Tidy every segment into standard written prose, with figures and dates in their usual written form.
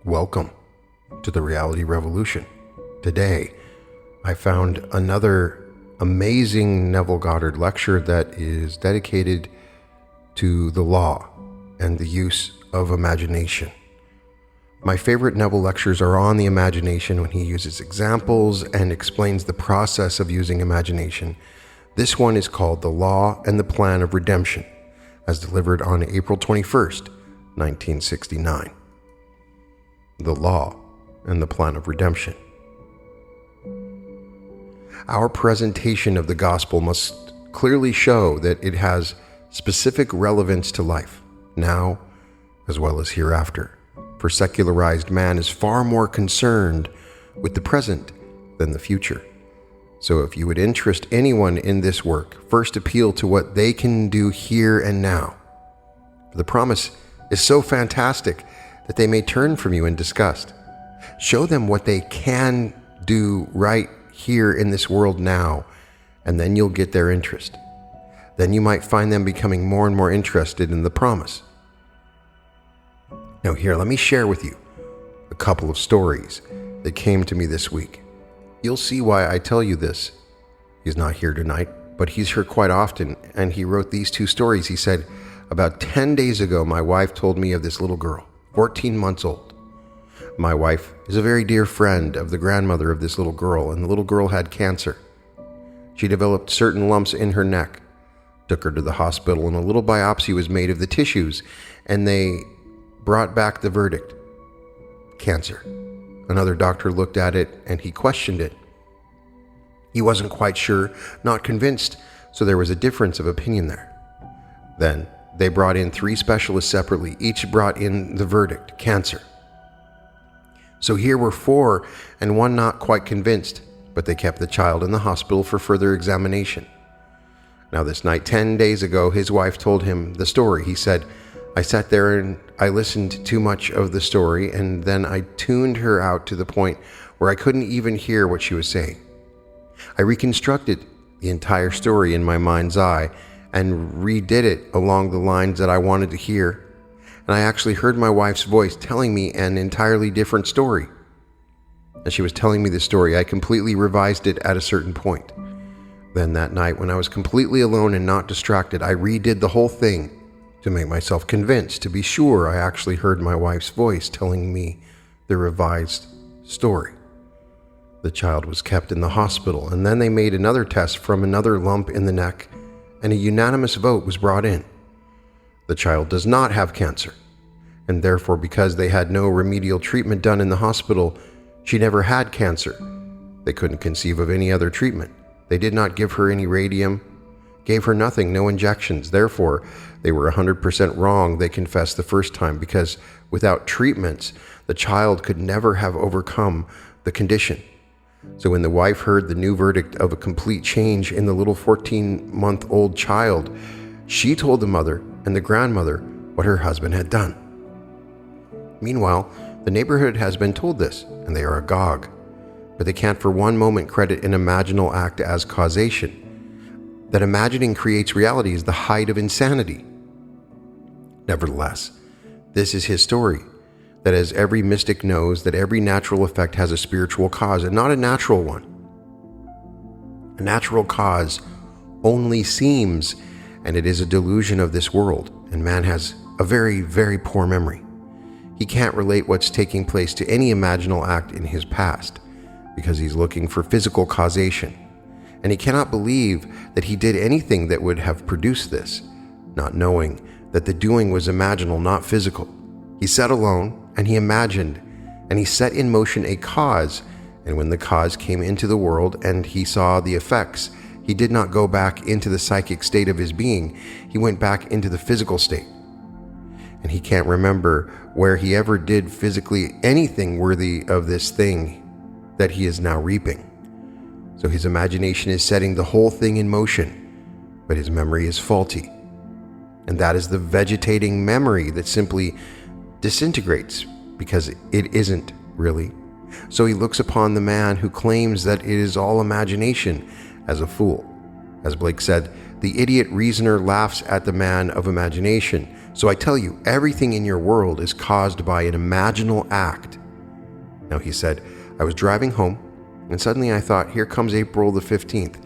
Welcome to the Reality Revolution. Today, I found another amazing Neville Goddard lecture that is dedicated to the law and the use of imagination. My favorite Neville lectures are on the imagination when he uses examples and explains the process of using imagination. This one is called The Law and the Plan of Redemption, as delivered on April 21st, 1969. The Law and the Plan of Redemption. Our presentation of the gospel must clearly show that it has specific relevance to life, now as well as hereafter. For secularized man is far more concerned with the present than the future. So if you would interest anyone in this work, first appeal to what they can do here and now. For the promise is so fantastic that they may turn from you in disgust. Show them what they can do right here in this world now, and then you'll get their interest. Then you might find them becoming more and more interested in the promise. Now here, let me share with you a couple of stories that came to me this week. You'll see why I tell you this. He's not here tonight, but he's here quite often, and he wrote these two stories. He said, about 10 days ago, my wife told me of this little girl, 14 months old. My wife is a very dear friend of the grandmother of this little girl, and the little girl had cancer. She developed certain lumps in her neck, took her to the hospital, and a little biopsy was made of the tissues, and they brought back the verdict: cancer. Another doctor looked at it and he questioned it. He wasn't quite sure, not convinced, so there was a difference of opinion there. Then they brought in 3 specialists separately. Each brought in the verdict: cancer. So here were 4 and one not quite convinced, but they kept the child in the hospital for further examination. Now this night, 10 days ago, his wife told him the story. He said, I sat there and I listened too much of the story, and then I tuned her out to the point where I couldn't even hear what she was saying. I reconstructed the entire story in my mind's eye and redid it along the lines that I wanted to hear, and I actually heard my wife's voice telling me an entirely different story. As she was telling me the story, I completely revised it at a certain point. Then that night, when I was completely alone and not distracted, I redid the whole thing to make myself convinced, to be sure I actually heard my wife's voice telling me the revised story. The child was kept in the hospital, and then they made another test from another lump in the neck, and a unanimous vote was brought in. The child does not have cancer, and therefore, because they had no remedial treatment done in the hospital, she never had cancer. They couldn't conceive of any other treatment. They did not give her any radium, gave her nothing, no injections. Therefore, they were 100% wrong, they confessed the first time, because without treatments, the child could never have overcome the condition. So when the wife heard the new verdict of a complete change in the little 14-month-old child, she told the mother and the grandmother what her husband had done. Meanwhile, the neighborhood has been told this, and they are agog. But they can't for one moment credit an imaginal act as causation. That imagining creates reality is the height of insanity. Nevertheless, this is his story, that as every mystic knows that every natural effect has a spiritual cause and not a natural one. A natural cause only seems, and it is a delusion of this world, and man has a very, very poor memory. He can't relate what's taking place to any imaginal act in his past, because he's looking for physical causation. And he cannot believe that he did anything that would have produced this, not knowing that the doing was imaginal, not physical. He sat alone, and he imagined, and he set in motion a cause, and when the cause came into the world and he saw the effects, he did not go back into the psychic state of his being, he went back into the physical state. And he can't remember where he ever did physically anything worthy of this thing that he is now reaping. So his imagination is setting the whole thing in motion, but his memory is faulty. And that is the vegetating memory that simply disintegrates because it isn't really. So he looks upon the man who claims that it is all imagination as a fool. As Blake said, The idiot reasoner laughs at the man of imagination. So I tell you, everything in your world is caused by an imaginal act. Now he said, I was driving home, and suddenly I thought, here comes April the 15th,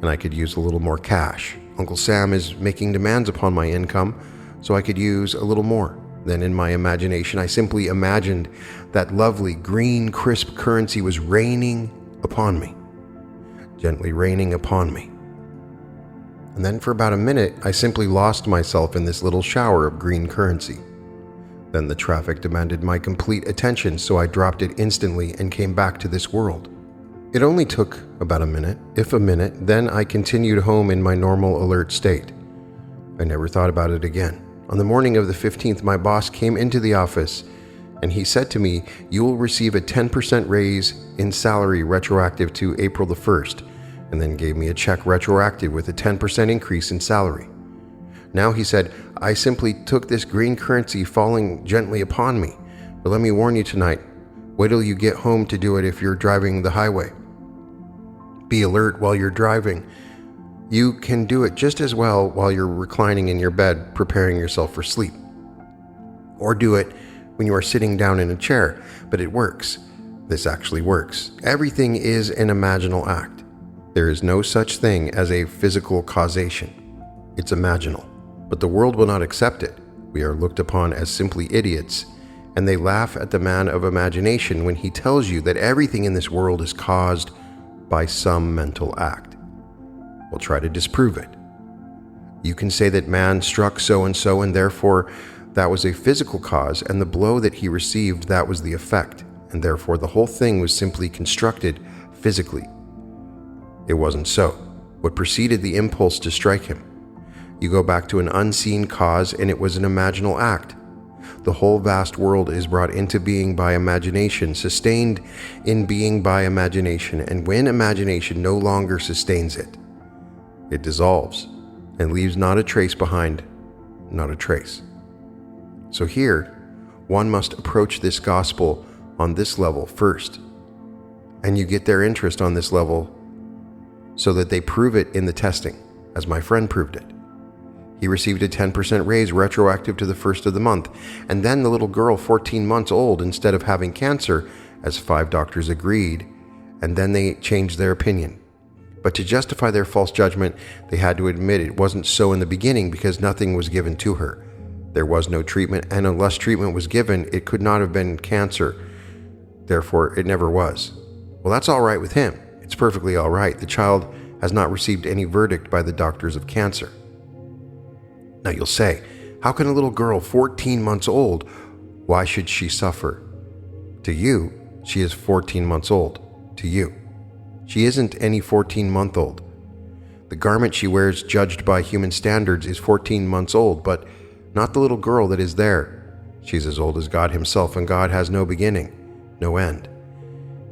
and I could use a little more cash. Uncle Sam is making demands upon my income, so I could use a little more. Then in my imagination, I simply imagined that lovely green, crisp currency was raining upon me, gently raining upon me. And then for about a minute, I simply lost myself in this little shower of green currency. Then the traffic demanded my complete attention, so I dropped it instantly and came back to this world. It only took about a minute, if a minute, then I continued home in my normal alert state. I never thought about it again. On the morning of the 15th, my boss came into the office and he said to me, you will receive a 10% raise in salary retroactive to April the 1st, and then gave me a check retroactive with a 10% increase in salary. Now he said, I simply took this green currency falling gently upon me, but let me warn you tonight, wait till you get home to do it if you're driving the highway. Be alert while you're driving. You can do it just as well while you're reclining in your bed, preparing yourself for sleep. Or do it when you are sitting down in a chair, but it works. This actually works. Everything is an imaginal act. There is no such thing as a physical causation. It's imaginal. But the world will not accept it. We are looked upon as simply idiots, and they laugh at the man of imagination when he tells you that everything in this world is caused by some mental act. We'll try to disprove it. You can say that man struck so-and-so, and therefore that was a physical cause, and the blow that he received, that was the effect, and therefore the whole thing was simply constructed physically. It wasn't so. What preceded the impulse to strike him? You go back to an unseen cause, and it was an imaginal act. The whole vast world is brought into being by imagination, sustained in being by imagination, and when imagination no longer sustains it, it dissolves and leaves not a trace behind, not a trace. So here, one must approach this gospel on this level first, and you get their interest on this level so that they prove it in the testing, as my friend proved it. He received a 10% raise retroactive to the first of the month, and then the little girl, 14 months old, instead of having cancer, as 5 doctors agreed, and then they changed their opinion. But to justify their false judgment, they had to admit it wasn't so in the beginning because nothing was given to her. There was no treatment, and unless treatment was given, it could not have been cancer. Therefore, it never was. Well, that's all right with him. It's perfectly all right. The child has not received any verdict by the doctors of cancer. Now you'll say, how can a little girl 14 months old, why should she suffer? To you, she is 14 months old. To you. She isn't any 14-month-old. The garment she wears, judged by human standards, is 14 months old, but not the little girl that is there. She's as old as God himself, and God has no beginning, no end.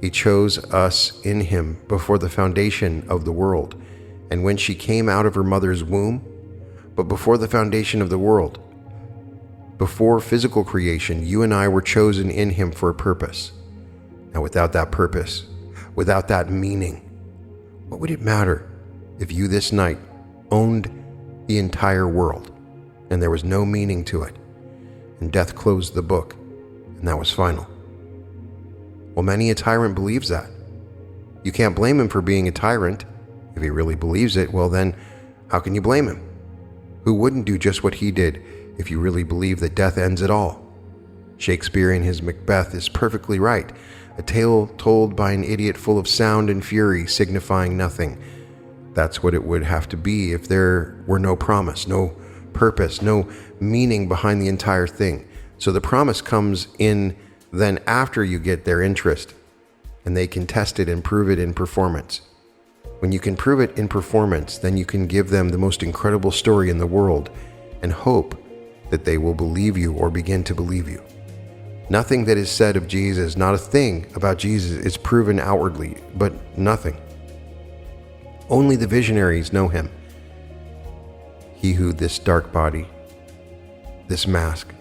He chose us in him before the foundation of the world, and when she came out of her mother's womb, but before the foundation of the world, before physical creation, you and I were chosen in him for a purpose. Now without that purpose, without that meaning, what would it matter if you this night owned the entire world and there was no meaning to it, and death closed the book, and that was final? Well, many a tyrant believes that. You can't blame him for being a tyrant. If he really believes it, well then, how can you blame him? Who wouldn't do just what he did if you really believe that death ends it all? Shakespeare in his Macbeth is perfectly right. A tale told by an idiot full of sound and fury, signifying nothing. That's what it would have to be if there were no promise, no purpose, no meaning behind the entire thing. So the promise comes in then after you get their interest, and they can test it and prove it in performance. When you can prove it in performance, then you can give them the most incredible story in the world and hope that they will believe you or begin to believe you. Nothing that is said of Jesus, not a thing about Jesus, is proven outwardly, but nothing. Only the visionaries know him. He who this dark body, this mask,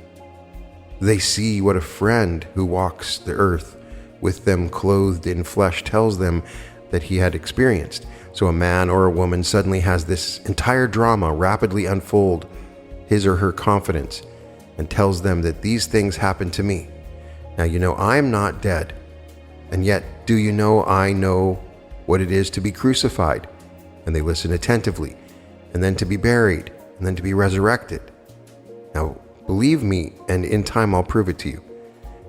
they see what a friend who walks the earth with them clothed in flesh tells them that he had experienced. So a man or a woman suddenly has this entire drama rapidly unfold his or her confidence and tells them that these things happened to me. Now, you know, I'm not dead. And yet, do you know I know what it is to be crucified? And they listen attentively, and then to be buried, and then to be resurrected. Now, believe me, and in time I'll prove it to you.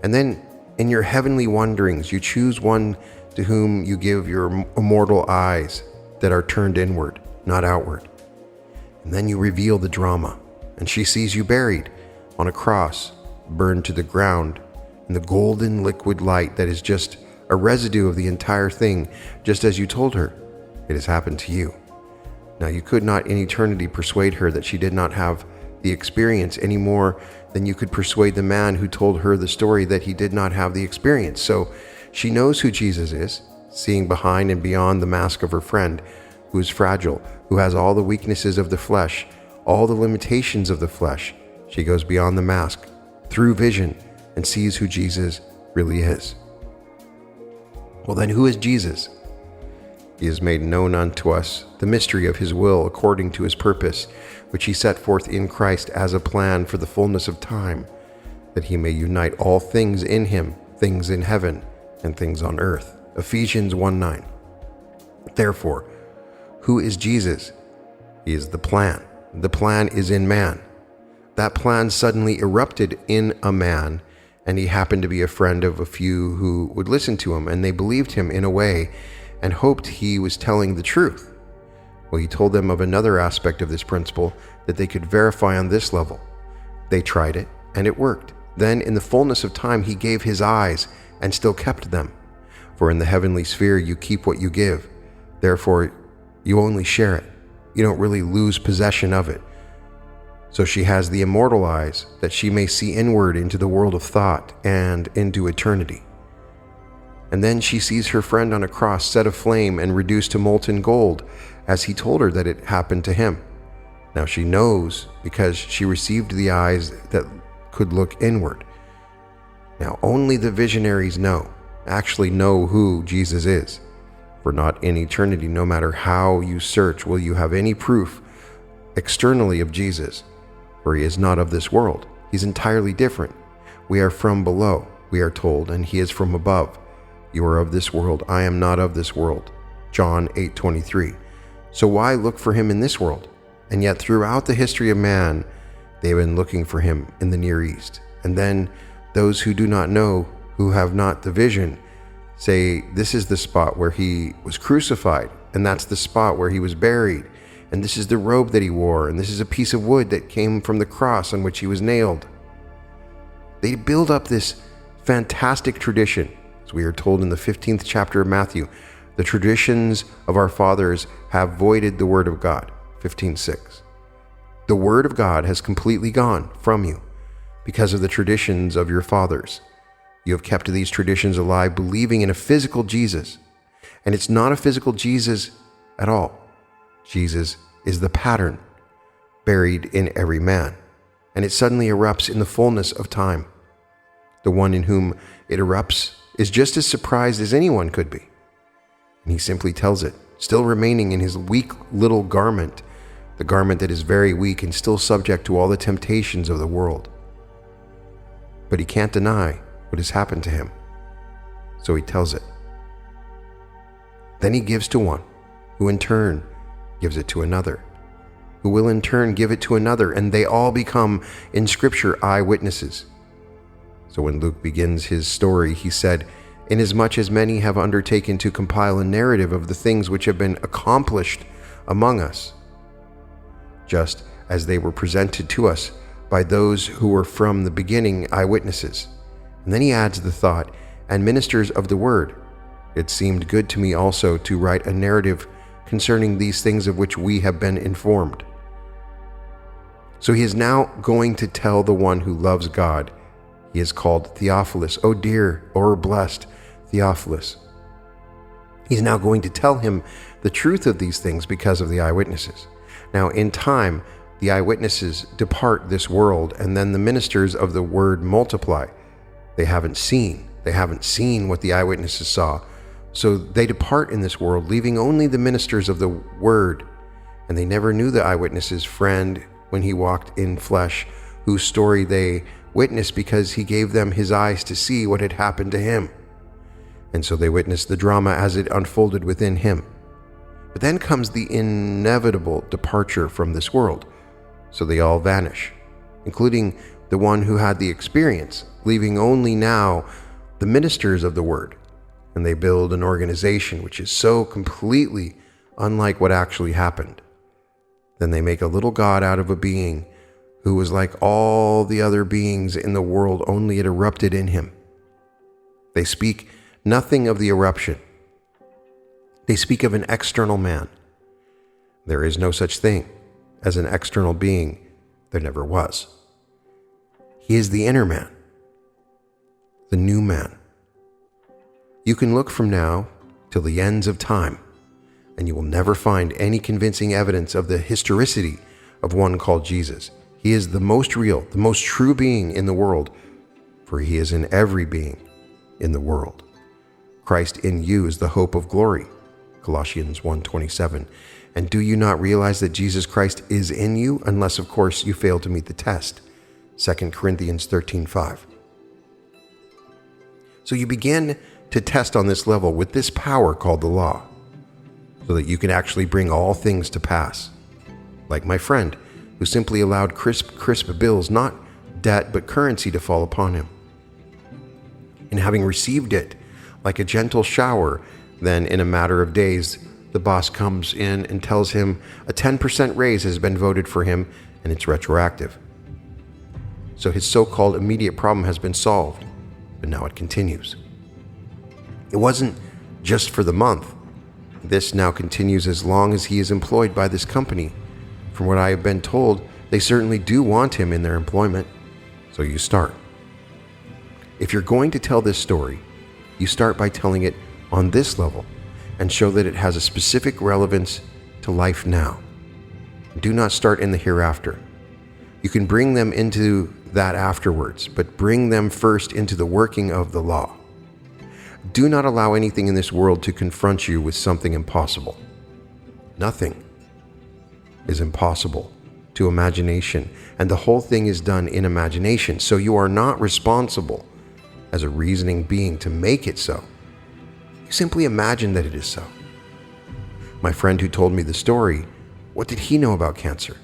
And then, in your heavenly wanderings, you choose one to whom you give your immortal eyes that are turned inward, not outward. And then you reveal the drama, and she sees you buried on a cross, burned to the ground, in the golden liquid light that is just a residue of the entire thing, just as you told her it has happened to you. Now, you could not in eternity persuade her that she did not have the experience any more than you could persuade the man who told her the story that he did not have the experience. So she knows who Jesus is, seeing behind and beyond the mask of her friend, who is fragile, who has all the weaknesses of the flesh, all the limitations of the flesh. She goes beyond the mask, through vision, and sees who Jesus really is. Well, then who is Jesus? He has made known unto us the mystery of his will according to his purpose, which he set forth in Christ as a plan for the fullness of time, that he may unite all things in him, things in heaven and things on earth. Ephesians 1:9. Therefore, who is Jesus? He is the plan. The plan is in man. That plan suddenly erupted in a man, and he happened to be a friend of a few who would listen to him, and they believed him in a way and hoped he was telling the truth. Well, he told them of another aspect of this principle that they could verify on this level. They tried it, and it worked. Then, in the fullness of time, he gave his eyes and still kept them. For in the heavenly sphere, you keep what you give. Therefore, you only share it. You don't really lose possession of it. So she has the immortal eyes that she may see inward into the world of thought and into eternity. And then she sees her friend on a cross set aflame and reduced to molten gold, as he told her that it happened to him. Now she knows because she received the eyes that could look inward. Now only the visionaries actually know who Jesus is. For not in eternity, no matter how you search, will you have any proof externally of Jesus. For he is not of this world. He's entirely different. We are from below, we are told, and he is from above. You are of this world. I am not of this world. John 8:23. So why look for him in this world? And yet throughout the history of man, they've been looking for him in the Near East. And then those who do not know, who have not the vision, say this is the spot where he was crucified, and that's the spot where he was buried, and this is the robe that he wore, and this is a piece of wood that came from the cross on which he was nailed. They build up this fantastic tradition. As we are told in the 15th chapter of Matthew, the traditions of our fathers have voided the word of God. 15:6. The word of God has completely gone from you because of the traditions of your fathers. You have kept these traditions alive, believing in a physical Jesus. And it's not a physical Jesus at all. Jesus is the pattern buried in every man. And it suddenly erupts in the fullness of time. The one in whom it erupts is just as surprised as anyone could be. And he simply tells it, still remaining in his weak little garment, the garment that is very weak and still subject to all the temptations of the world. But he can't deny what has happened to him. So he tells it. Then he gives to one, who in turn gives it to another, who will in turn give it to another, and they all become, in Scripture, eyewitnesses. So when Luke begins his story, he said, "Inasmuch as many have undertaken to compile a narrative of the things which have been accomplished among us, just as they were presented to us by those who were from the beginning eyewitnesses." And then he adds the thought, "and ministers of the word. It seemed good to me also to write a narrative concerning these things of which we have been informed." So he is now going to tell the one who loves God. He is called Theophilus. Oh dear, or blessed Theophilus. He's now going to tell him the truth of these things because of the eyewitnesses. Now in time, the eyewitnesses depart this world, and then the ministers of the word multiply. They haven't seen what the eyewitnesses saw. So they depart in this world, leaving only the ministers of the word, and they never knew the eyewitness's friend when he walked in flesh, whose story they witnessed because he gave them his eyes to see what had happened to him. And so they witnessed the drama as it unfolded within him. But then comes the inevitable departure from this world. So they all vanish, including the one who had the experience, leaving only now the ministers of the word. And they build an organization which is so completely unlike what actually happened. Then they make a little god out of a being who was like all the other beings in the world, only it erupted in him. They speak nothing of the eruption. They speak of an external man. There is no such thing as an external being. There never was. He is the inner man, the new man. You can look from now till the ends of time, and you will never find any convincing evidence of the historicity of one called Jesus. He is the most real, the most true being in the world, for he is in every being in the world. Christ in you is the hope of glory, Colossians 1:27. And do you not realize that Jesus Christ is in you, unless, of course, you fail to meet the test, 2 Corinthians 13:5. So you begin to test on this level with this power called the law, so that you can actually bring all things to pass. Like my friend, who simply allowed crisp bills, not debt, but currency to fall upon him. And having received it like a gentle shower, then in a matter of days, the boss comes in and tells him a 10% raise has been voted for him and it's retroactive. So his so-called immediate problem has been solved, but now it continues. It wasn't just for the month. This now continues as long as he is employed by this company. From what I have been told, they certainly do want him in their employment. So you start. If you're going to tell this story, you start by telling it on this level and show that it has a specific relevance to life now. Do not start in the hereafter. You can bring them into that afterwards, but bring them first into the working of the law. Do not allow anything in this world to confront you with something impossible. Nothing is impossible to imagination, and the whole thing is done in imagination, so you are not responsible as a reasoning being to make it so. You simply imagine that it is so. My friend who told me the story, what did he know about cancer?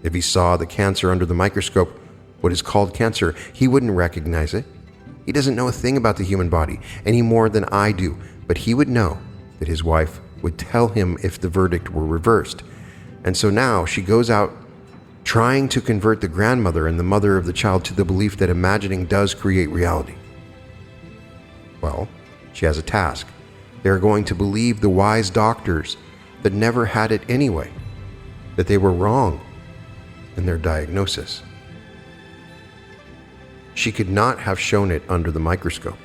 If he saw the cancer under the microscope, what is called cancer, he wouldn't recognize it. He doesn't know a thing about the human body any more than I do, but he would know that his wife would tell him if the verdict were reversed. And so now she goes out trying to convert the grandmother and the mother of the child to the belief that imagining does create reality. Well, she has a task. They are going to believe the wise doctors that never had it anyway, that they were wrong in their diagnosis. She could not have shown it under the microscope,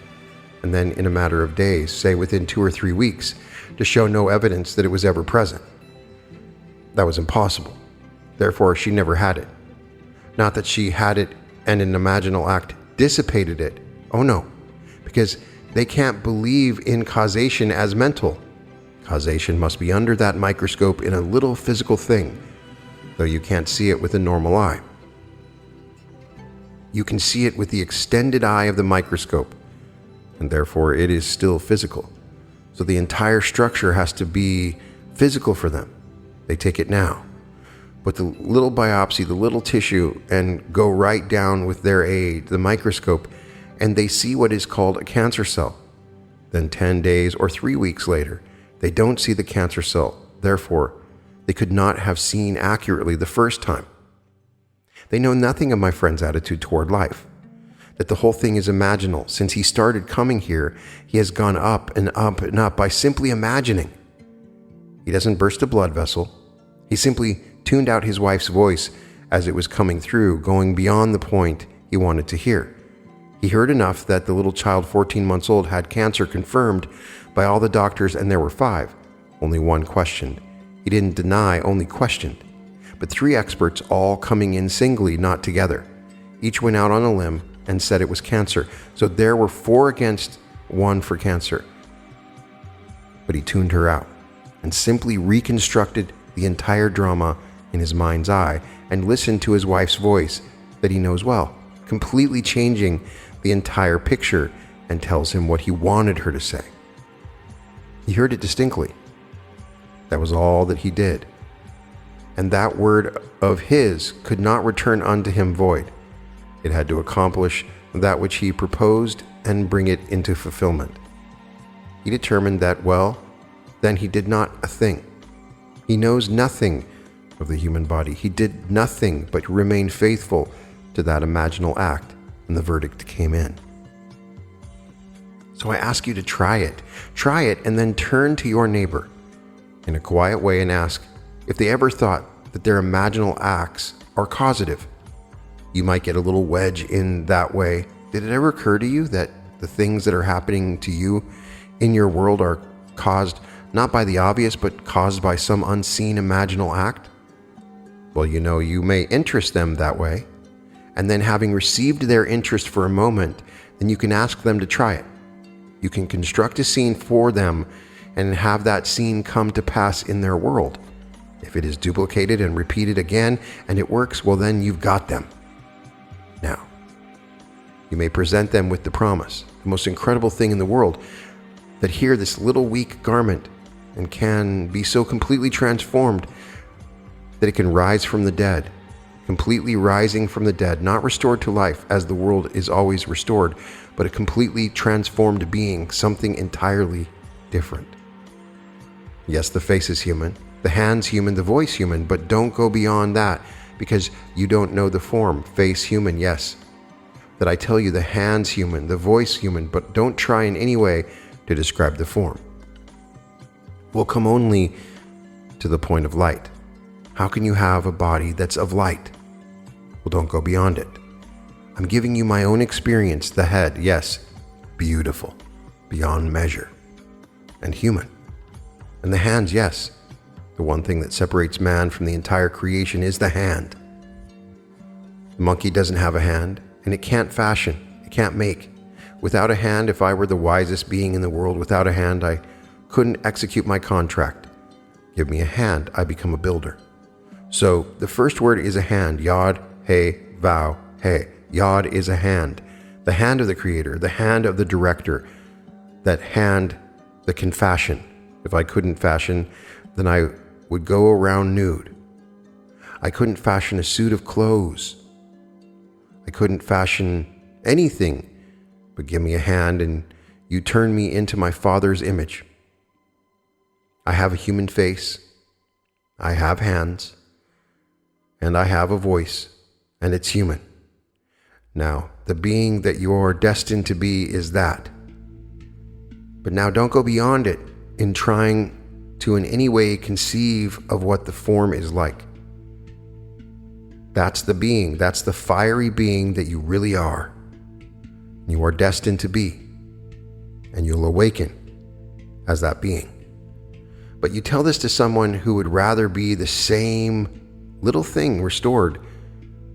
and then in a matter of days, say within 2 or 3 weeks, to show no evidence that it was ever present. That was impossible. Therefore, she never had it. Not that she had it and an imaginal act dissipated it. Oh no, because they can't believe in causation as mental. Causation must be under that microscope in a little physical thing, though you can't see it with a normal eye. You can see it with the extended eye of the microscope, and therefore it is still physical. So the entire structure has to be physical for them. They take it now. But the little biopsy, the little tissue, and go right down with their aid, the microscope, and they see what is called a cancer cell. Then 10 days or 3 weeks later, they don't see the cancer cell. Therefore, they could not have seen accurately the first time. They know nothing of my friend's attitude toward life, that the whole thing is imaginal. Since he started coming here, he has gone up and up and up by simply imagining. He doesn't burst a blood vessel. He simply tuned out his wife's voice as it was coming through, going beyond the point he wanted to hear. He heard enough that the little child 14 months old had cancer confirmed by all the doctors, and there were 5. Only one questioned. He didn't deny, only questioned. But 3 experts all coming in singly, not together. Each went out on a limb and said it was cancer. So there were 4 against 1 for cancer. but he tuned her out and simply reconstructed the entire drama in his mind's eye and listened to his wife's voice that he knows well, completely changing the entire picture, and tells him what he wanted her to say. He heard it distinctly. That was all that he did. And that word of his could not return unto him void. It had to accomplish that which he proposed and bring it into fulfillment. He determined that, well, then he did not a thing. He knows nothing of the human body. He did nothing but remain faithful to that imaginal act, and the verdict came in. So I ask you to try it. Try it, and then turn to your neighbor in a quiet way and ask if they ever thought that their imaginal acts are causative. You might get a little wedge in that way. Did it ever occur to you that the things that are happening to you in your world are caused not by the obvious, but caused by some unseen imaginal act? Well, you may interest them that way, and then having received their interest for a moment, then you can ask them to try it. You can construct a scene for them and have that scene come to pass in their world. If it is duplicated and repeated again and it works, well, then you've got them. Now, you may present them with the promise, the most incredible thing in the world, that here this little weak garment and can be so completely transformed that it can rise from the dead, completely rising from the dead, not restored to life as the world is always restored, but a completely transformed being, something entirely different. Yes, the face is human, the hand's human, the voice human, but don't go beyond that because you don't know the form. Face human, yes. That I tell you the hand's human, the voice human, but don't try in any way to describe the form. We'll come only to the point of light. How can you have a body that's of light? Well, don't go beyond it. I'm giving you my own experience. The head, yes, beautiful, beyond measure, and human. And the hands, yes. The one thing that separates man from the entire creation is the hand. The monkey doesn't have a hand, and it can't fashion, it can't make. Without a hand, if I were the wisest being in the world, without a hand, I couldn't execute my contract. Give me a hand, I become a builder. So the first word is a hand, yod, he, vow, he. Yod is a hand, the hand of the creator, the hand of the director, that hand that can fashion. If I couldn't fashion, then I would go around nude. I couldn't fashion a suit of clothes. I couldn't fashion anything, but give me a hand and you turn me into my Father's image. I have a human face, I have hands, and I have a voice, and it's human. Now, the being that you're destined to be is that. But now don't go beyond it in trying to in any way conceive of what the form is like. That's the being, that's the fiery being that you really are. You are destined to be, and you'll awaken as that being. But you tell this to someone who would rather be the same little thing restored,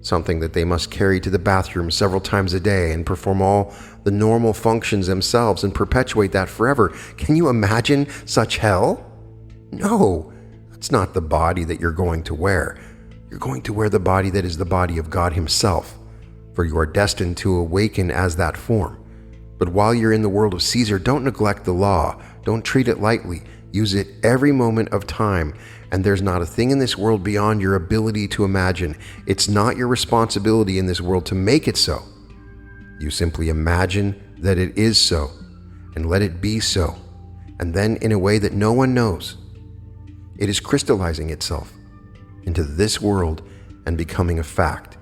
something that they must carry to the bathroom several times a day and perform all the normal functions themselves and perpetuate that forever. Can you imagine such hell? No, that's not the body that you're going to wear. You're going to wear the body that is the body of God Himself, for you are destined to awaken as that form. But while you're in the world of Caesar, don't neglect the law. Don't treat it lightly. Use it every moment of time. And there's not a thing in this world beyond your ability to imagine. It's not your responsibility in this world to make it so. You simply imagine that it is so, and let it be so. And then in a way that no one knows, it is crystallizing itself into this world and becoming a fact.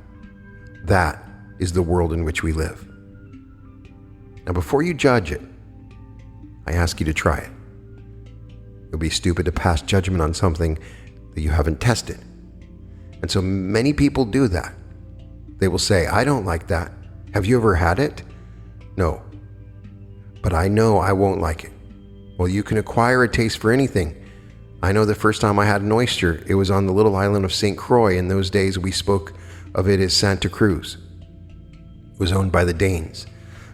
That is the world in which we live. Now, before you judge it, I ask you to try it. It would be stupid to pass judgment on something that you haven't tested. And so many people do that. They will say, I don't like that. Have you ever had it? No. But I know I won't like it. Well, you can acquire a taste for anything. I know the first time I had an oyster, it was on the little island of St. Croix. In those days, we spoke of it as Santa Cruz. It was owned by the Danes.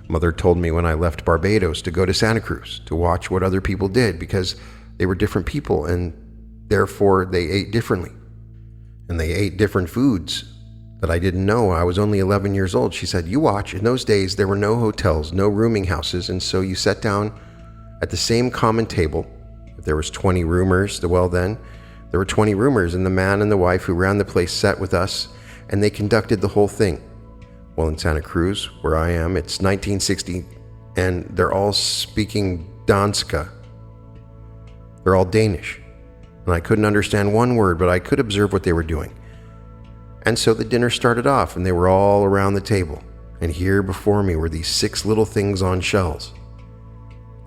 Mother told me when I left Barbados to go to Santa Cruz to watch what other people did because they were different people and therefore they ate differently. And they ate different foods that I didn't know. I was only 11 years old. She said, you watch. In those days, there were no hotels, no rooming houses. And so you sat down at the same common table. If there was 20 roomers, then there were 20 roomers, and the man and the wife who ran the place sat with us, and they conducted the whole thing. Well, in Santa Cruz, where I am, it's 1960, and they're all speaking Danska. They're all Danish. And I couldn't understand one word, but I could observe what they were doing. And so the dinner started off, and they were all around the table. And here before me were these 6 little things on shells.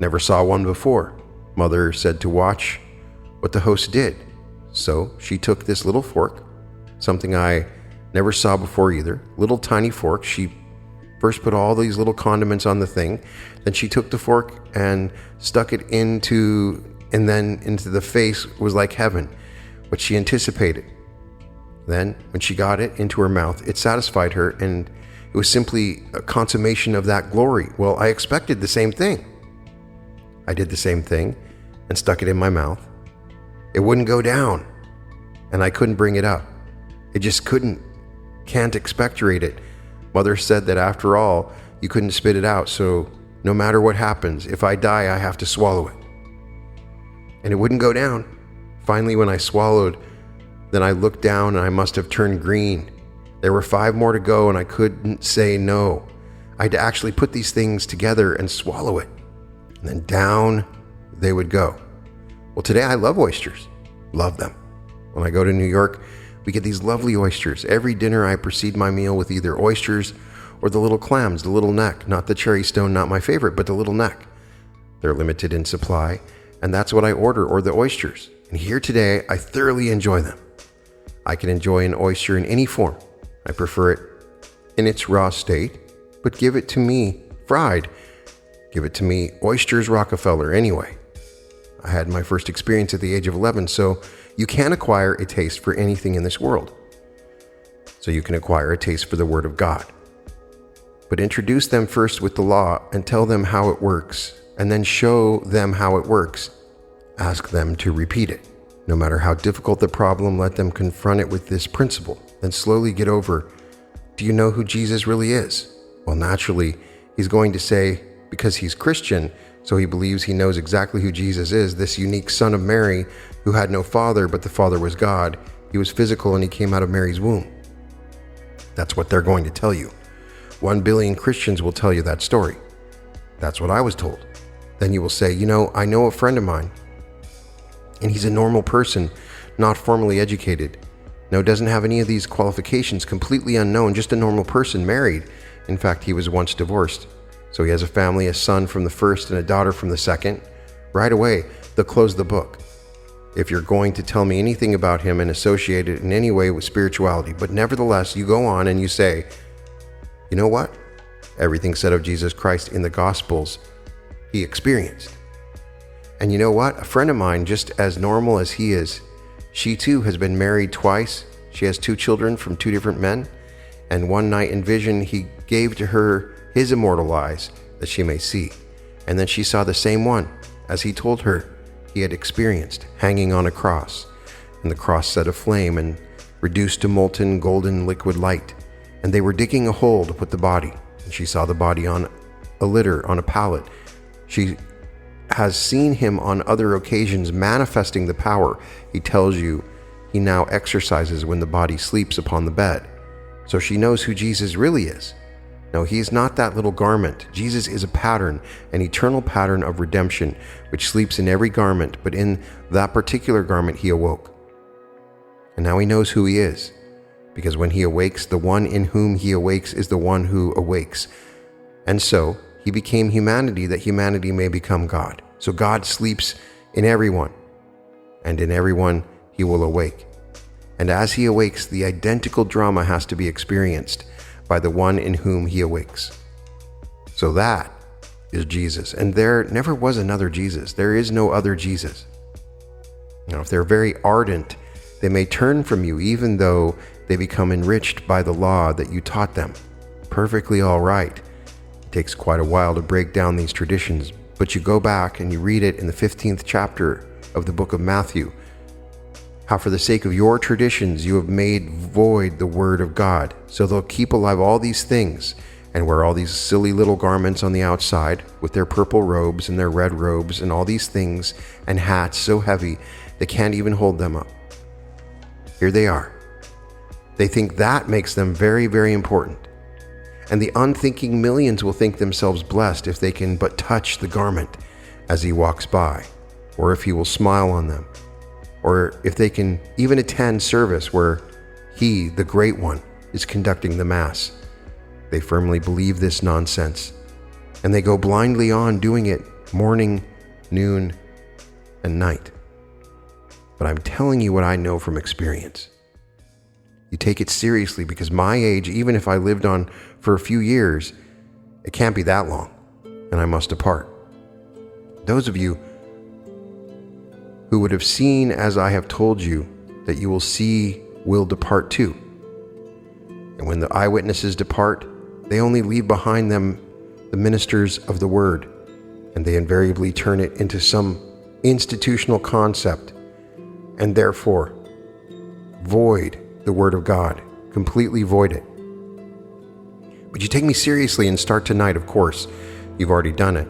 Never saw one before. Mother said to watch what the host did. So she took this little fork, something I never saw before either, little tiny fork. She first put all these little condiments on the thing. Then she took the fork and stuck it into the face. Was like heaven, what she anticipated. Then, when she got it into her mouth, it satisfied her, and it was simply a consummation of that glory. Well, I expected the same thing. I did the same thing and stuck it in my mouth. It wouldn't go down, and I couldn't bring it up. It just can't expectorate it. Mother said that after all, you couldn't spit it out, so no matter what happens, if I die, I have to swallow it. And it wouldn't go down. Finally, when I swallowed, then I looked down and I must have turned green. There were 5 more to go and I couldn't say no. I had to actually put these things together and swallow it. And then down they would go. Well, today I love oysters. Love them. When I go to New York, we get these lovely oysters. Every dinner I precede my meal with either oysters or the little clams, the little neck. Not the cherry stone, not my favorite, but the little neck. They're limited in supply, and that's what I order, or the oysters. And here today, I thoroughly enjoy them. I can enjoy an oyster in any form. I prefer it in its raw state, but give it to me fried. Give it to me oysters Rockefeller anyway. I had my first experience at the age of 11, so you can acquire a taste for anything in this world. So you can acquire a taste for the Word of God. But introduce them first with the law and tell them how it works, and then show them how it works. Ask them to repeat it. No matter how difficult the problem, let them confront it with this principle, then slowly get over, do you know who Jesus really is? Well, naturally, he's going to say, because he's Christian, so he believes he knows exactly who Jesus is, this unique son of Mary who had no father, but the Father was God. He was physical and he came out of Mary's womb. That's what they're going to tell you. 1 billion Christians will tell you that story. That's what I was told. Then you will say, I know a friend of mine, and he's a normal person, not formally educated. No, doesn't have any of these qualifications, completely unknown, just a normal person, married. In fact, he was once divorced. So he has a family, a son from the first and a daughter from the second. Right away, they'll close the book. If you're going to tell me anything about him and associate it in any way with spirituality, but nevertheless, you go on and you say, you know what? Everything said of Jesus Christ in the Gospels, he experienced. And you know what? A friend of mine, just as normal as he is, she too has been married twice. She has 2 children from 2 different men. And one night in vision, he gave to her his immortal eyes that she may see. And then she saw the same one, as he told her he had experienced, hanging on a cross. And the cross set aflame and reduced to molten golden liquid light. And they were digging a hole to put the body. And she saw the body on a litter, on a pallet. She has seen him on other occasions manifesting the power he tells you he now exercises when the body sleeps upon the bed. So she knows who Jesus really is. No, he is not that little garment. Jesus is a pattern, an eternal pattern of redemption, which sleeps in every garment, but in that particular garment he awoke. And now he knows who he is, because when he awakes, the one in whom he awakes is the one who awakes. And so he became humanity, that humanity may become God. So God sleeps in everyone, and in everyone he will awake. And as he awakes, the identical drama has to be experienced by the one in whom he awakes. So that is Jesus. And there never was another Jesus. There is no other Jesus. If they're very ardent, they may turn from you, even though they become enriched by the law that you taught them. Perfectly all right. It takes quite a while to break down these traditions, but you go back and you read it in the 15th chapter of the book of Matthew, how for the sake of your traditions you have made void the word of God. So they'll keep alive all these things and wear all these silly little garments on the outside with their purple robes and their red robes and all these things and hats so heavy they can't even hold them up. Here they are. They think that makes them very, very important. And the unthinking millions will think themselves blessed if they can but touch the garment as he walks by, or if he will smile on them, or if they can even attend service where he, the Great One, is conducting the Mass. They firmly believe this nonsense, and they go blindly on doing it morning, noon, and night. But I'm telling you what I know from experience. You take it seriously, because my age, even if I lived on for a few years, it can't be that long, and I must depart. Those of you who would have seen as I have told you that you will see will depart too. And when the eyewitnesses depart, they only leave behind them the ministers of the word, and they invariably turn it into some institutional concept, and therefore void the word of God, completely void it. But you take me seriously and start tonight, of course. You've already done it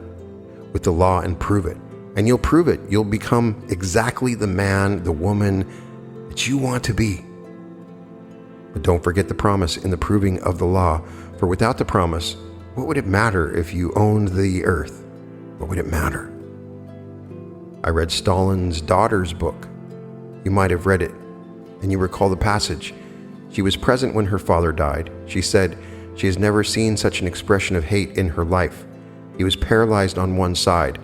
with the law, and prove it. And you'll prove it. You'll become exactly the man, the woman that you want to be. But don't forget the promise in the proving of the law. For without the promise, what would it matter if you owned the earth? What would it matter? I read Stalin's daughter's book. You might have read it, and you recall the passage. She was present when her father died. She said she has never seen such an expression of hate in her life. He was paralyzed on one side,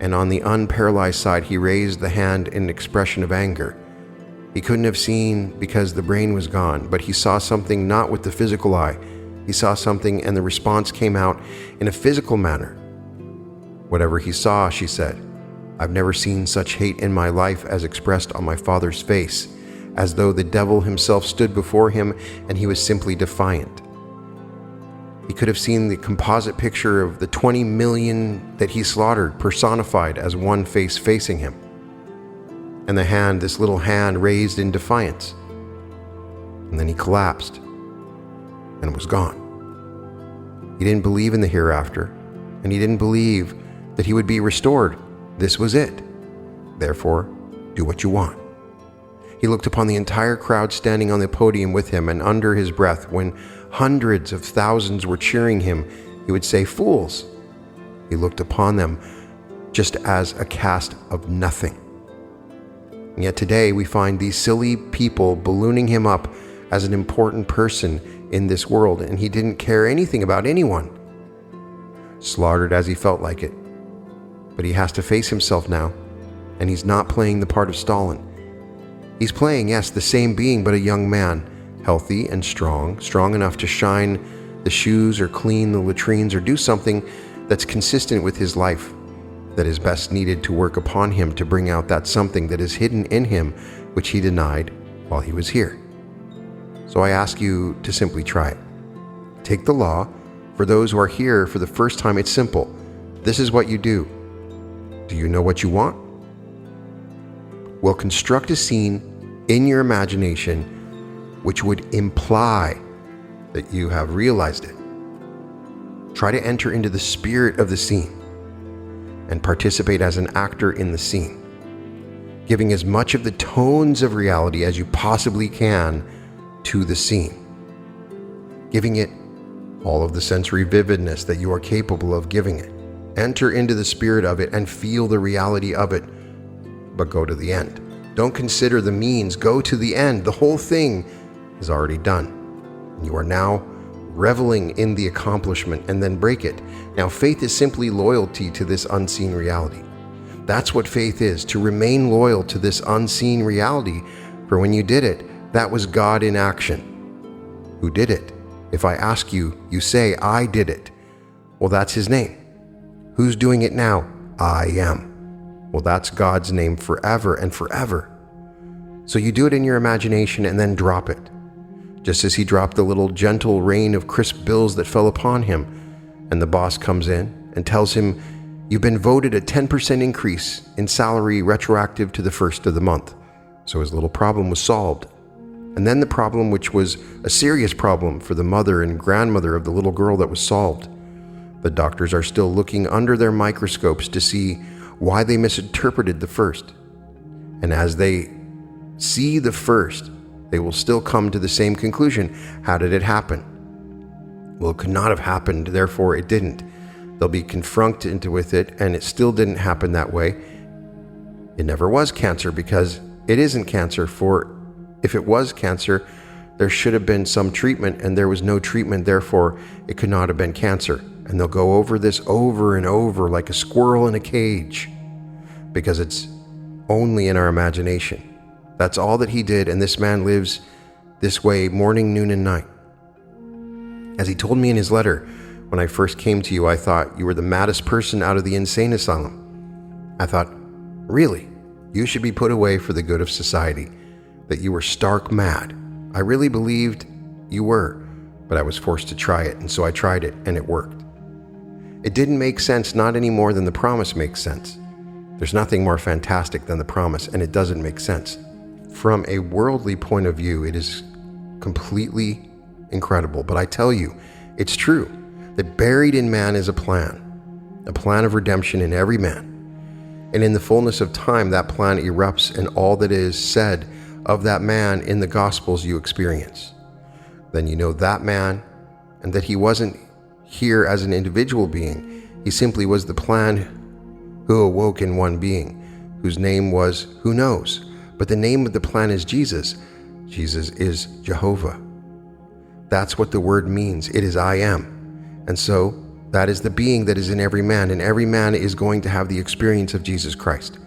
and on the unparalyzed side he raised the hand in an expression of anger. He couldn't have seen because the brain was gone, but he saw something not with the physical eye. He saw something, and the response came out in a physical manner. Whatever he saw, she said, I've never seen such hate in my life as expressed on my father's face, as though the devil himself stood before him and he was simply defiant. He could have seen the composite picture of the 20 million that he slaughtered personified as one face facing him. And the hand, this little hand, raised in defiance. And then he collapsed and was gone. He didn't believe in the hereafter, and he didn't believe that he would be restored. This was it. Therefore, do what you want. He looked upon the entire crowd standing on the podium with him, and under his breath, when hundreds of thousands were cheering him, he would say, "Fools." He looked upon them just as a cast of nothing. And yet today we find these silly people ballooning him up as an important person in this world, and he didn't care anything about anyone. Slaughtered as he felt like it. But he has to face himself now, and he's not playing the part of Stalin. He's playing, yes, the same being, but a young man, healthy and strong enough to shine the shoes or clean the latrines or do something that's consistent with his life, that is best needed to work upon him to bring out that something that is hidden in him, which he denied while he was here. So I ask you to simply try it. Take the law. For those who are here for the first time, it's simple. This is what you do. Do you know what you want? Well, construct a scene in your imagination which would imply that you have realized it. Try to enter into the spirit of the scene and participate as an actor in the scene, giving as much of the tones of reality as you possibly can to the scene, giving it all of the sensory vividness that you are capable of giving it. Enter into the spirit of it and feel the reality of it, but go to the end. Don't consider the means, go to the end. The whole thing is already done. You are now reveling in the accomplishment, and then break it. Now, faith is simply loyalty to this unseen reality. That's what faith is, to remain loyal to this unseen reality. For when you did it, that was God in action. Who did it? If I ask you, you say, I did it. Well, that's his name. Who's doing it now? I am. Well, that's God's name forever and forever. So you do it in your imagination and then drop it. Just as he dropped the little gentle rain of crisp bills that fell upon him, And the boss comes in and tells him, "You've been voted a 10% increase in salary retroactive to the first of the month." So his little problem was solved. And then the problem, which was a serious problem for the mother and grandmother of the little girl, that was solved. The doctors are still looking under their microscopes to see why they misinterpreted the first. And as they see the first, they will still come to the same conclusion. How did it happen? Well, it could not have happened, therefore it didn't. They'll be confronted with it, and it still didn't happen that way. It never was cancer because it isn't cancer, for if it was cancer, there should have been some treatment, and there was no treatment, therefore it could not have been cancer. And they'll go over this over and over like a squirrel in a cage, because it's only in our imagination. That's all that he did, and this man lives this way morning, noon, and night. As he told me in his letter, "When I first came to you, I thought you were the maddest person out of the insane asylum. I thought, really, you should be put away for the good of society, that you were stark mad. I really believed you were, but I was forced to try it, and so I tried it, and it worked. It didn't make sense, not any more than the promise makes sense. There's nothing more fantastic than the promise, and it doesn't make sense. From a worldly point of view, it is completely incredible, but I tell you, it's true, that buried in man is a plan of redemption in every man. And in the fullness of time, that plan erupts, and all that is said of that man in the Gospels you experience. Then you know that man, and that he wasn't here as an individual being. He simply was the plan who awoke in one being, whose name was who knows. But the name of the plan is Jesus. Jesus is Jehovah. That's what the word means. It is I am. And so that is the being that is in every man, and every man is going to have the experience of Jesus Christ.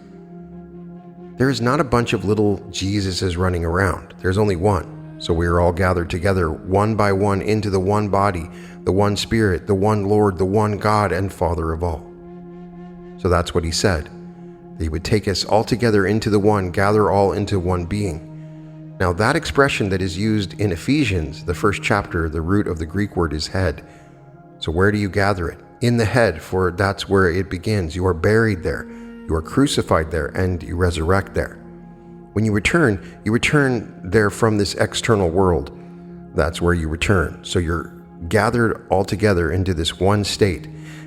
There is not a bunch of little Jesuses running around. There's only one. So we are all gathered together one by one into the one body, the one Spirit, the one Lord, the one God and Father of all. So that's what he said, that he would take us all together into the one, gather all into one being. Now that expression that is used in Ephesians, the first chapter, the root of the Greek word is head. So where do you gather it? In the head, for that's where it begins. You are buried there, you are crucified there, and you resurrect there. When you return there from this external world. That's where you return. So you're gathered all together into this one state,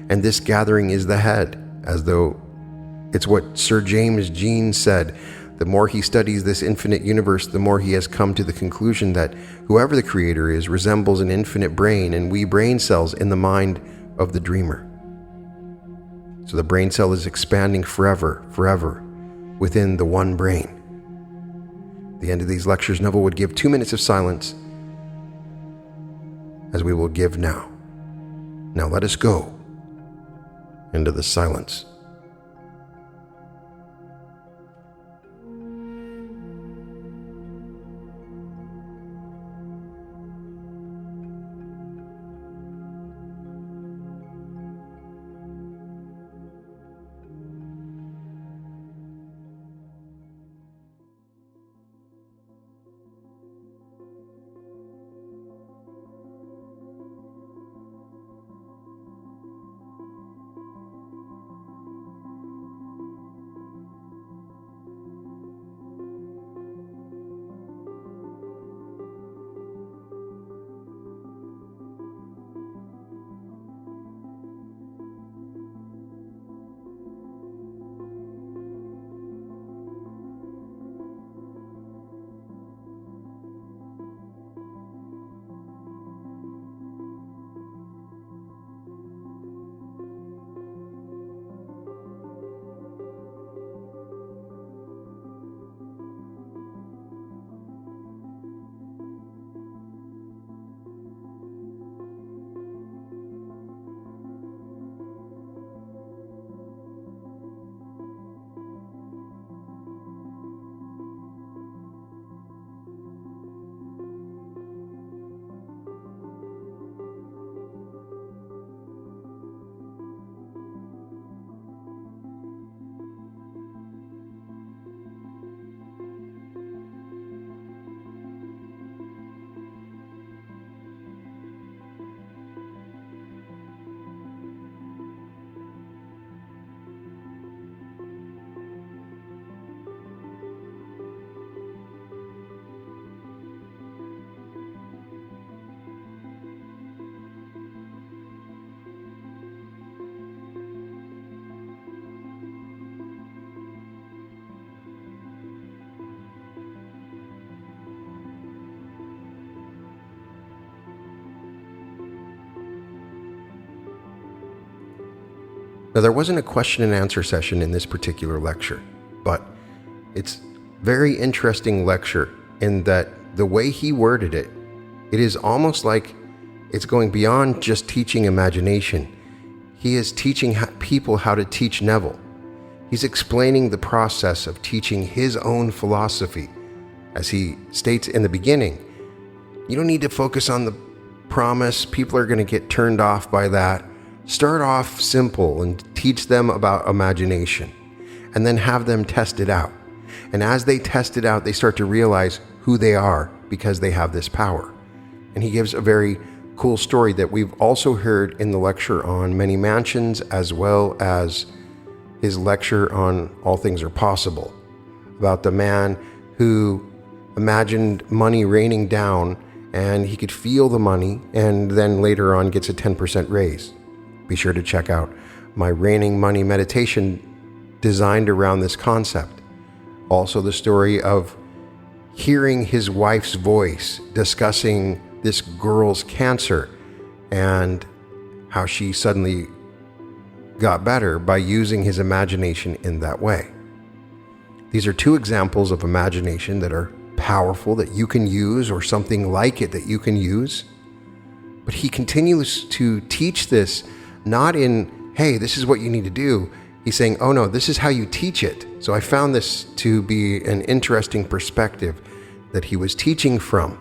and this gathering is the head, as though it's what Sir James Jean said. The more he studies this infinite universe, the more he has come to the conclusion that whoever the creator is resembles an infinite brain, and we brain cells in the mind of the dreamer. So the brain cell is expanding forever within the one brain. At the end of these lectures, Neville would give 2 minutes of silence, as we will give now. Now let us go into the silence. Now, there wasn't a question and answer session in this particular lecture, but it's very interesting lecture in that the way he worded it, it is almost like it's going beyond just teaching imagination. He is teaching people how to teach Neville. He's explaining the process of teaching his own philosophy. As he states in the beginning, you don't need to focus on the promise. People are going to get turned off by that. Start off simple and teach them about imagination, and then have them test it out. And as they test it out, they start to realize who they are because they have this power. And he gives a very cool story that we've also heard in the lecture on Many Mansions, as well as his lecture on All Things Are Possible, about the man who imagined money raining down and he could feel the money, and then later on gets a 10% raise. Be sure to check out my raining money meditation designed around this concept. Also the story of hearing his wife's voice discussing this girl's cancer and how she suddenly got better by using his imagination in that way. These are two examples of imagination that are powerful, that you can use, or something like it that you can use. But he continues to teach this not in, hey, this is what you need to do. He's saying, oh no, this is how you teach it. So I found this to be an interesting perspective that he was teaching from.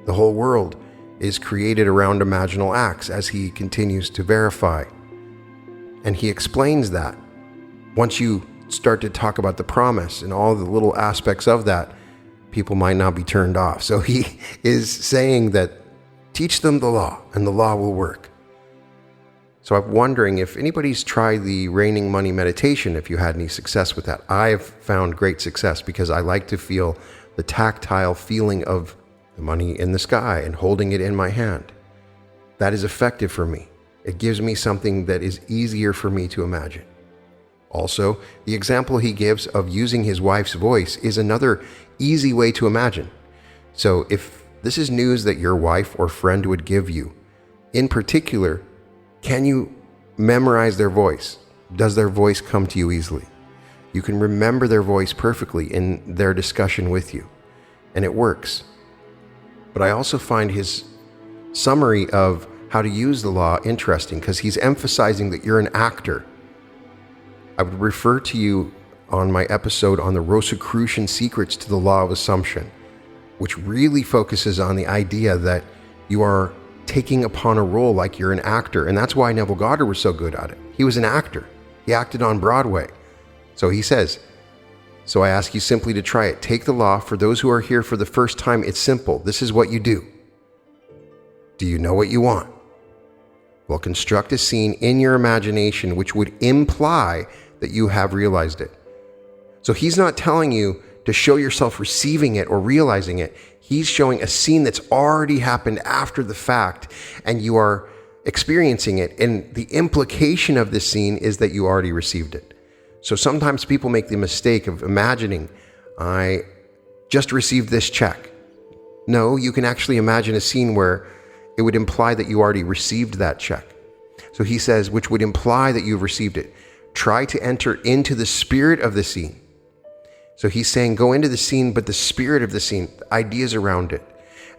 The whole world is created around imaginal acts, as he continues to verify. And he explains that. Once you start to talk about the promise and all the little aspects of that, people might not be turned off. So he is saying that teach them the law and the law will work. So I'm wondering if anybody's tried the raining money meditation, if you had any success with that. I've found great success because I like to feel the tactile feeling of the money in the sky and holding it in my hand. That is effective for me. It gives me something that is easier for me to imagine. Also, the example he gives of using his wife's voice is another easy way to imagine. So if this is news that your wife or friend would give you, in particular, can you memorize their voice? Does their voice come to you easily? You can remember their voice perfectly in their discussion with you, and it works. But I also find his summary of how to use the law interesting because he's emphasizing that you're an actor. I would refer to you on my episode on the Rosicrucian secrets to the law of assumption, which really focuses on the idea that you are taking upon a role like you're an actor. And that's why Neville Goddard was so good at it. He was an actor. He acted on Broadway. So he says, so I ask you simply to try it. Take the law. For those who are here for the first time, it's simple. This is what you do. Do you know what you want? Well, construct a scene in your imagination which would imply that you have realized it. So he's not telling you to show yourself receiving it or realizing it. He's showing a scene that's already happened after the fact, and you are experiencing it. And the implication of this scene is that you already received it. So sometimes people make the mistake of imagining, I just received this check. No, you can actually imagine a scene where it would imply that you already received that check. So he says, which would imply that you've received it. Try to enter into the spirit of the scene. So he's saying, go into the scene, but the spirit of the scene, the ideas around it,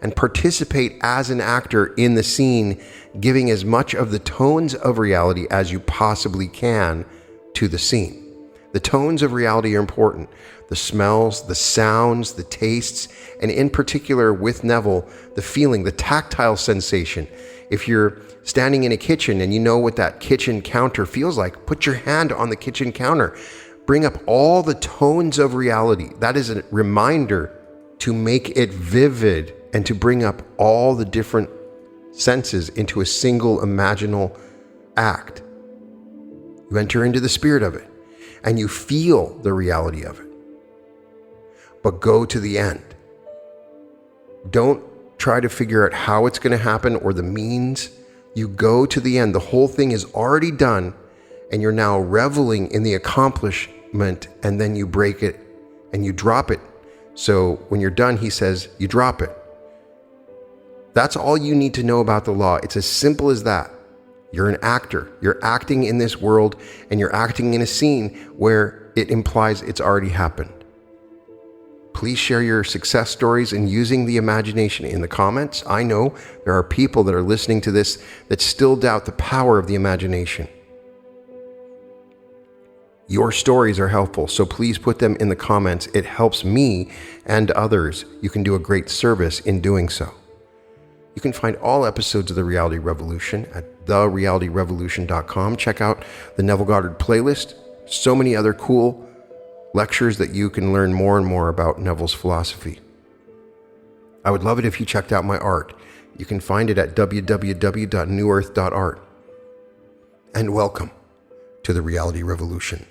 and participate as an actor in the scene, giving as much of the tones of reality as you possibly can to the scene. The tones of reality are important. The smells, the sounds, the tastes, and in particular with Neville, the feeling, the tactile sensation. If you're standing in a kitchen and you know what that kitchen counter feels like, put your hand on the kitchen counter. Bring up all the tones of reality. That is a reminder to make it vivid and to bring up all the different senses into a single imaginal act. You enter into the spirit of it and you feel the reality of it. But go to the end. Don't try to figure out how it's going to happen or the means. You go to the end. The whole thing is already done, and you're now reveling in the accomplishment, and then you break it and you drop it. So when you're done, he says, you drop it. That's all you need to know about the law. It's as simple as that. You're an actor. You're acting in this world, and you're acting in a scene where it implies it's already happened. Please share your success stories and using the imagination in the comments. I know there are people that are listening to this that still doubt the power of the imagination. Your stories are helpful, so please put them in the comments. It helps me and others. You can do a great service in doing so. You can find all episodes of The Reality Revolution at therealityrevolution.com. Check out the Neville Goddard playlist. So many other cool lectures that you can learn more and more about Neville's philosophy. I would love it if you checked out my art. You can find it at www.newearth.art. And welcome to The Reality Revolution.